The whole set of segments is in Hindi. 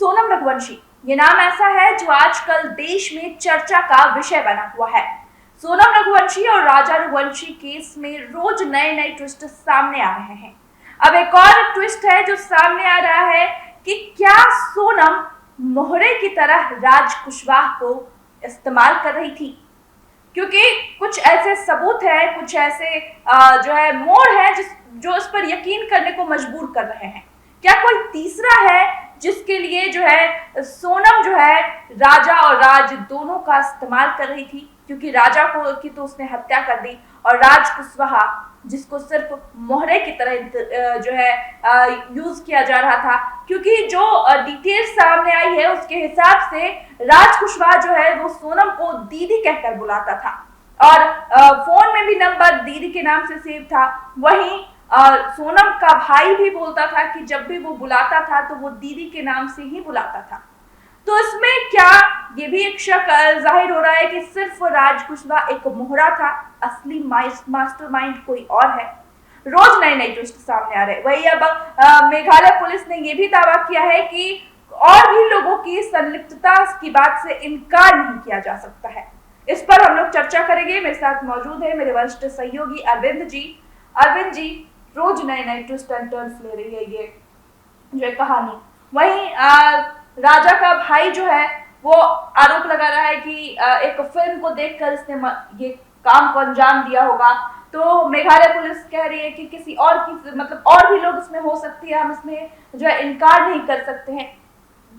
सोनम रघुवंशी, ये नाम ऐसा है जो आजकल देश में चर्चा का विषय बना हुआ है। सोनम रघुवंशी और राजा रघुवंशी केस में रोज नए नए ट्विस्ट सामने आ रहे हैं। अब एक और ट्विस्ट है जो सामने आ रहा है कि क्या सोनम मोहरे की तरह राज कुशवाहा को इस्तेमाल कर रही थी, क्योंकि कुछ ऐसे सबूत हैं, कुछ ऐसे जो है मोड़ है जो इस पर यकीन करने को मजबूर कर रहे हैं। क्या कोई तीसरा है जिसके लिए जो है सोनम जो है राजा और राज दोनों का इस्तेमाल कर रही थी, क्योंकि राजा को की तो उसने हत्या कर दी और राज कुशवाहा जिसको सिर्फ मोहरे की तरह जो है यूज किया जा रहा था, क्योंकि जो डिटेल सामने आई है उसके हिसाब से राज कुशवाहा जो है वो सोनम को दीदी कहकर बुलाता था और फोन में भी नंबर दीदी के नाम से सेव था। वहीं सोनम का भाई भी बोलता था कि जब भी वो बुलाता था तो वो दीदी के नाम से ही बुलाता था। तो इसमें क्या ये भी एक शक जाहिर हो रहा है कि सिर्फ राज कुशवाहा एक मोहरा था, असली मास्टरमाइंड कोई और है। रोज नए नए ट्विस्ट सामने आ रहे हैं। वही अब मेघालय पुलिस ने यह भी दावा किया है कि और भी लोगों की संलिप्तता की बात से इनकार नहीं किया जा सकता है। इस पर हम लोग चर्चा करेंगे। मेरे साथ मौजूद है मेरे वरिष्ठ सहयोगी अरविंद जी। अरविंद जी, रोज नए नए ट्विस्ट एंड टर्न्स ले रही है ये जो कहानी। वहीं राजा का भाई जो है वो आरोप लगा रहा है कि एक फिल्म को देखकर इसने ये काम को अंजाम दिया होगा। तो मेघालय पुलिस कह रही है कि किसी और की मतलब और भी लोग इसमें हो सकती है, हम इसमें जो है इनकार नहीं कर सकते हैं।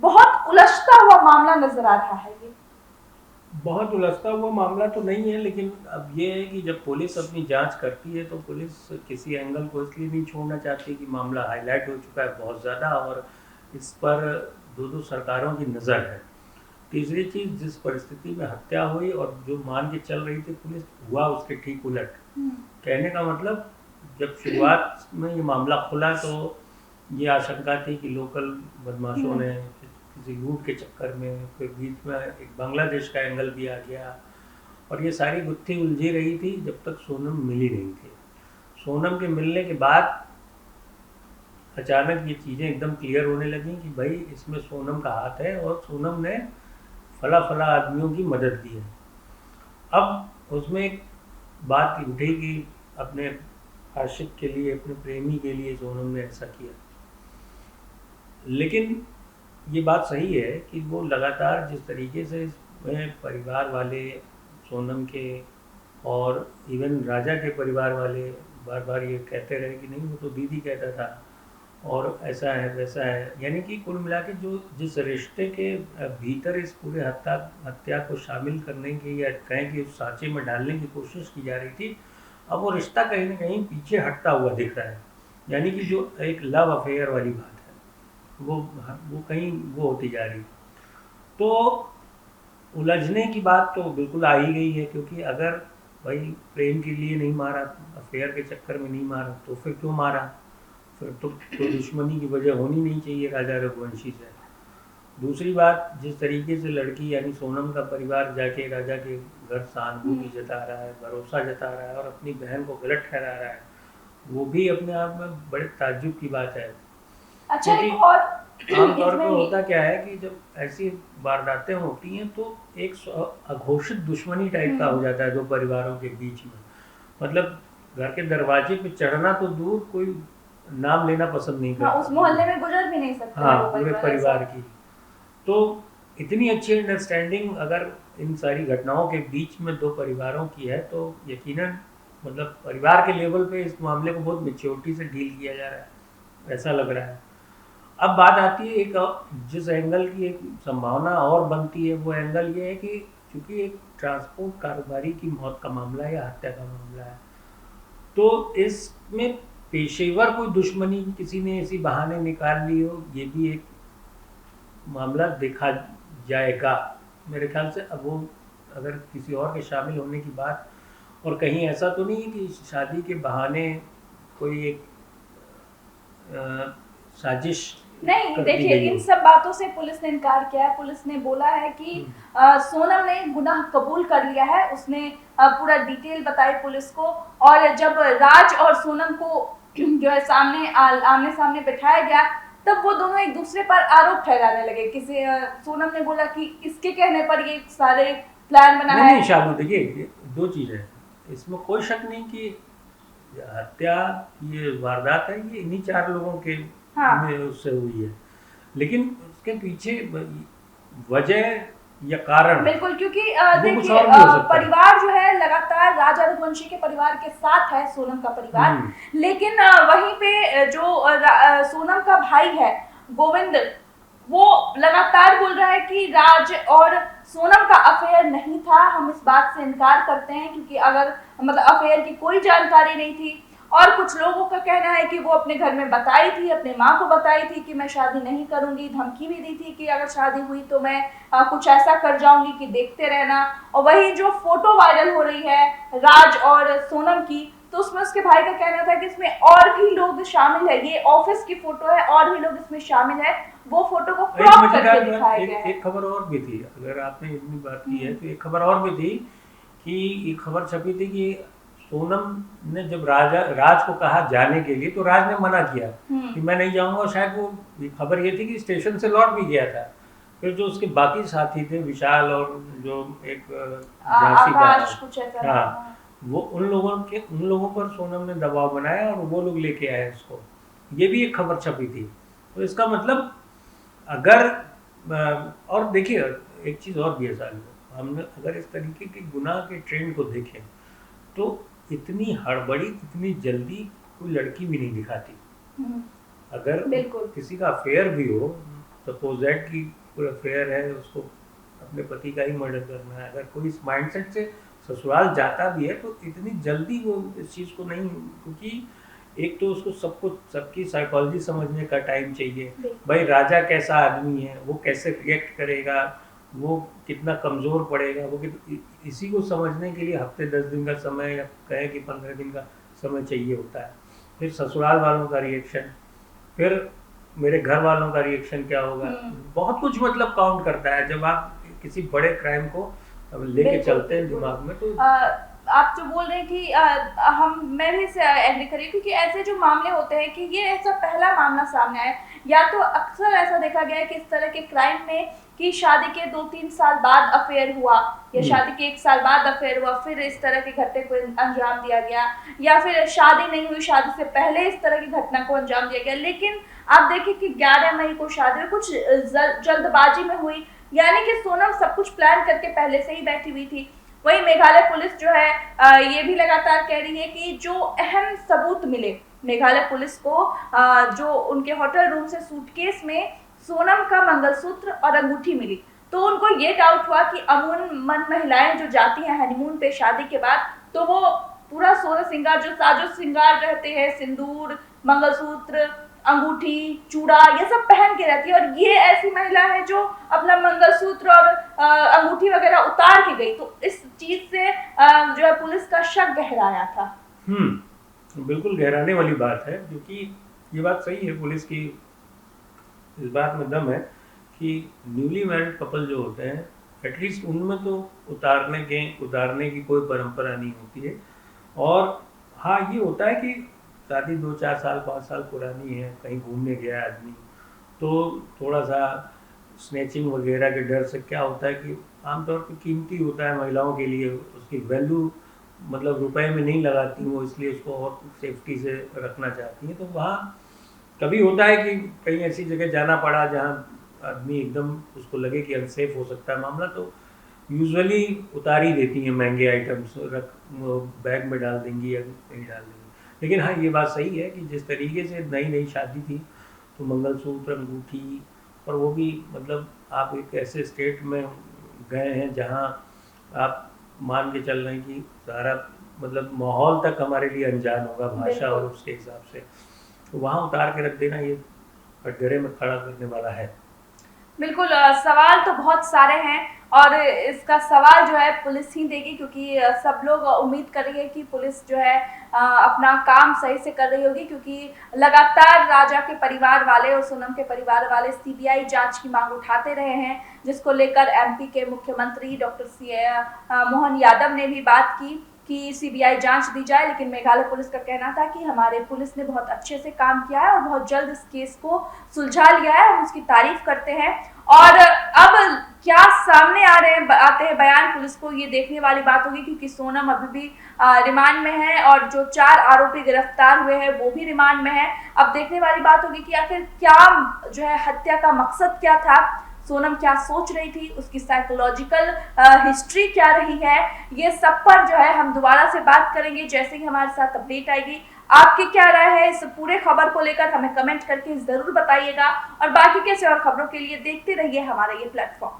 बहुत उलझता हुआ मामला नजर आ रहा है ये। बहुत उलझता हुआ मामला तो नहीं है, लेकिन अब ये है कि जब पुलिस अपनी जांच करती है तो पुलिस किसी एंगल को इसलिए नहीं छोड़ना चाहती कि मामला हाईलाइट हो चुका है बहुत ज़्यादा और इस पर दो सरकारों की नज़र है। तीसरी चीज़, जिस परिस्थिति में हत्या हुई और जो मान के चल रही थी पुलिस, हुआ उसके ठीक उलट। कहने का मतलब, जब शुरुआत में ये मामला खुला तो ये आशंका थी कि लोकल बदमाशों ने किसी लूट के चक्कर में, फिर बीच में एक बांग्लादेश का एंगल भी आ गया और ये सारी गुत्थी उलझी रही थी जब तक सोनम मिली नहीं थी। सोनम के मिलने के बाद अचानक ये चीज़ें एकदम क्लियर होने लगी कि भाई इसमें सोनम का हाथ है और सोनम ने फला फला आदमियों की मदद दी है। अब उसमें एक बात उठी कि अपने आशिक के लिए, अपने प्रेमी के लिए सोनम ने ऐसा किया, लेकिन ये बात सही है कि वो लगातार जिस तरीके से परिवार वाले सोनम के और इवन राजा के परिवार वाले बार बार ये कहते रहे कि नहीं वो तो दीदी कहता था और ऐसा है वैसा है, यानी कि कुल मिला के जो जिस रिश्ते के भीतर इस पूरे हत्या को शामिल करने की या कहें कि उस सांचे में डालने की कोशिश की जा रही थी, अब वो रिश्ता कहीं ना कहीं पीछे हटता हुआ दिख रहा है। यानी कि जो एक लव अफेयर वाली बात है वो कहीं वो होती जा रही। तो उलझने की बात तो बिल्कुल आ ही गई है, क्योंकि अगर भाई प्रेम के लिए नहीं मारा, अफेयर के चक्कर में नहीं मारा, तो फिर क्यों मारा? फिर तो दुश्मनी की वजह होनी नहीं चाहिए राजा रघुवंशी से। दूसरी बात, जिस तरीके से लड़की यानी सोनम का परिवार जाके राजा के घर सहानुभूति जता रहा है, भरोसा जता रहा है और अपनी बहन को गलत ठहरा रहा है, वो भी अपने आप में बड़े ताज्जुब की बात है। अच्छा, एक और आमतौर पर होता क्या है कि जब ऐसी वारदातें होती हैं तो एक अघोषित दुश्मनी टाइप का हो जाता है दो परिवारों के बीच में। मतलब घर के दरवाजे पे चढ़ना तो दूर, कोई नाम लेना पसंद नहीं करता। उस मोहल्ले में गुजर भी नहीं सकते। हाँ, पूरे परिवार की। तो इतनी अच्छी अंडरस्टैंडिंग अगर इन सारी घटनाओं के बीच में दो परिवारों की है तो यकीनन मतलब परिवार के लेवल पे इस मामले को बहुत मैच्योरिटी से डील किया जा रहा है, ऐसा लग रहा है। अब बात आती है एक जिस एंगल की एक संभावना और बनती है, वो एंगल ये है कि चूंकि एक ट्रांसपोर्ट कारोबारी की मौत का मामला है या हत्या का मामला है, तो इसमें पेशेवर कोई दुश्मनी किसी ने ऐसी बहाने निकाल ली हो, ये भी एक मामला देखा जाएगा मेरे ख्याल से। अब वो अगर किसी और के शामिल होने की बात, और कहीं ऐसा तो नहीं है कि शादी के बहाने कोई एक साजिश नहीं। देखिए, इन सब बातों से पुलिस ने इनकार किया है। पुलिस ने बोला है कि सोनम ने गुनाह कबूल कर लिया है। उसने पूरा डिटेल बताई पुलिस को, और जब राज और सोनम को जो है आमने सामने बिठाया गया तब वो दोनों एक दूसरे पर आरोप ठहराने लगे। किसी सोनम ने बोला कि इसके कहने पर ये सारे प्लान बना है। नहीं शालू, देखिए ये दो चीज़ है, इसमें कोई शक नहीं कि हत्या, ये वारदात है, ये इन्हीं चार लोगों के हाँ में उससे हुई है, लेकिन उसके पीछे वजह या कारण बिल्कुल, क्योंकि वो कुछ देखिए और भी हो सकता है। परिवार जो है लगातार राजा रघुवंशी के परिवार के साथ है, सोनम का परिवार। लेकिन वहीं पे जो सोनम का भाई है गोविंद, वो लगातार बोल रहा है कि राज और सोनम का अफेयर नहीं था। हम इस बात से इनकार करते हैं, क्योंकि अगर मतलब अफेयर की कोई जानकारी नहीं थी। और कुछ लोगों का कहना है कि वो अपने घर में बताई थी, अपने माँ को बताई थी कि मैं शादी नहीं करूंगी, धमकी भी दी थी कि अगर शादी हुई तो मैं कुछ ऐसा कर जाऊंगी कि देखते रहना। और वही जो फोटो वायरल हो रही है राज और सोनम की, तो उसमें उसके भाई का कहना था कि इसमें और भी लोग शामिल है, ये ऑफिस की फोटो है, और भी लोग इसमें शामिल है। वो फोटो को एक क्रॉप मजेदार करके दिखाया बात, गया है। एक खबर और भी थी, अगर आपने इतनी बात की है तो एक खबर और भी थी कि एक खबर छपी थी कि सोनम ने जब राज को कहा जाने के लिए तो राज ने मना किया कि मैं नहीं जाऊंगा, और शायद वो खबर ये थी कि स्टेशन से लौट भी गया था। फिर जो उसके बाकी साथी थे, विशाल और जो एक झांसी का, आकाश कुछ ऐसा हाँ, था। वो उन लोगों पर सोनम ने दबाव बनाया और वो लोग लेके आए उसको, ये भी एक खबर छपी थी। तो इसका मतलब अगर और देखिए एक चीज़ और भी है साल, हमने अगर इस तरीके के गुनाह के ट्रेंड को देखें तो इतनी हड़बड़ी, इतनी जल्दी कोई लड़की भी नहीं दिखाती। अगर किसी का अफेयर भी हो, सपोज दैट कि कोई अफेयर है, उसको अपने पति का ही मर्डर करना है, अगर कोई इस माइंडसेट से ससुराल जाता भी है तो इतनी जल्दी वो इस चीज़ को नहीं, क्योंकि एक तो उसको सबकी साइकोलॉजी समझने का टाइम चाहिए। भाई राजा कैसा आदमी है, वो कैसे रिएक्ट करेगा, वो कितना कमज़ोर पड़ेगा, वो इसी को समझने के लिए हफ्ते 10 दिन का समय या कहें कि 15 दिन का समय चाहिए होता है। फिर ससुराल वालों का रिएक्शन, फिर मेरे घर वालों का रिएक्शन क्या होगा, बहुत कुछ मतलब काउंट करता है जब आप किसी बड़े क्राइम को लेके चलते हैं दिमाग में। तो आप जो बोल रहे हैं कि मैं भी इससे एग्री करी, क्योंकि ऐसे जो मामले होते हैं कि ये ऐसा पहला मामला सामने आया, या तो अक्सर ऐसा देखा गया है कि इस तरह के क्राइम में कि शादी के 2-3 साल बाद अफेयर हुआ, या शादी के 1 साल बाद अफेयर हुआ, फिर इस तरह की घटना को अंजाम दिया गया, या फिर शादी नहीं हुई, शादी से पहले इस तरह की घटना को अंजाम दिया गया। लेकिन आप देखिए कि 11 मई को शादी कुछ जल्दबाजी में हुई, यानी कि सोनम सब कुछ प्लान करके पहले से ही बैठी हुई थी। वही मेघालय पुलिस जो है ये भी लगातार कह रही है कि जो अहम सबूत मिले मेघालय पुलिस को, जो उनके होटल रूम से सूटकेस में सोनम का मंगलसूत्र और अंगूठी मिली, तो उनको ये डाउट हुआ कि अमूमन महिलाएं जो जाती हैं हनीमून पे शादी के बाद, तो वो पूरा सोलह श्रृंगार, जो साजो श्रृंगार रहते हैं, सिंदूर, मंगलसूत्र, अंगूठी, चूड़ा, ये सब पहन के रहती है, और ये ऐसी महिला है जो अपना मंगलसूत्र और अंगूठी वगैरह उतार के गई। तो इस चीज से जो है पुलिस का शक गहराया था। बिल्कुल गहराने वाली बात है, क्योंकि ये बात सही है, पुलिस की इस बात में दम है कि न्यूली मैरिड कपल जो होते हैं एटलीस्ट उनमें तो उतारने की कोई परंपरा नहीं होती है। और हाँ, ये होता है कि शादी 2-4 साल 5 साल पुरानी है, कहीं घूमने गया आदमी, तो थोड़ा सा स्नैचिंग वगैरह के डर से क्या होता है कि आमतौर पर कीमती होता है महिलाओं के लिए, उसकी वैल्यू मतलब रुपए में नहीं लगाती वो, इसलिए उसको और सेफ्टी से रखना चाहती हैं। तो वहाँ कभी होता है कि कहीं ऐसी जगह जाना पड़ा जहाँ आदमी एकदम उसको लगे कि अनसेफ हो सकता है मामला, तो यूजुअली उतार ही देती हैं महंगे आइटम्स, बैग में डाल देंगी या कहीं डाल देंगी। लेकिन हाँ, ये बात सही है कि जिस तरीके से नई शादी थी तो मंगलसूत्र, अंगूठी, और वो भी मतलब आप एक ऐसे स्टेट में गए हैं जहाँ आप मान के चल रहे हैं कि सारा मतलब माहौल तक हमारे लिए अनजान होगा, भाषा और उसके हिसाब से, तो वहाँ उतार के रख देना ये कटघरे में खड़ा करने वाला है। बिल्कुल, सवाल तो बहुत सारे हैं, और इसका सवाल जो है पुलिस ही देगी, क्योंकि सब लोग उम्मीद कर रही है कि पुलिस जो है अपना काम सही से कर रही होगी, क्योंकि लगातार राजा के परिवार वाले और सोनम के परिवार वाले सीबीआई जांच की मांग उठाते रहे हैं, जिसको लेकर एमपी के मुख्यमंत्री डॉक्टर मोहन यादव ने भी बात की कि सीबीआई जांच दी जाए, लेकिन मेघालय पुलिस का कहना था कि हमारे पुलिस ने बहुत अच्छे से काम किया है और बहुत जल्द इस केस को सुलझा लिया है। हम उसकी तारीफ करते हैं। और अब क्या सामने आते हैं बयान पुलिस को, ये देखने वाली बात होगी, क्योंकि सोनम अभी भी रिमांड में है और जो 4 आरोपी गिरफ्तार हुए हैं वो भी रिमांड में है। अब देखने वाली बात होगी कि आखिर क्या जो है हत्या का मकसद क्या था, सोनम क्या सोच रही थी, उसकी साइकोलॉजिकल हिस्ट्री क्या रही है। ये सब पर जो है हम दोबारा से बात करेंगे जैसे ही हमारे साथ अपडेट आएगी। आपकी क्या राय है इस पूरे खबर को लेकर, हमें कमेंट करके जरूर बताइएगा। और बाकी कैसे और खबरों के लिए देखते रहिए हमारा ये प्लेटफॉर्म।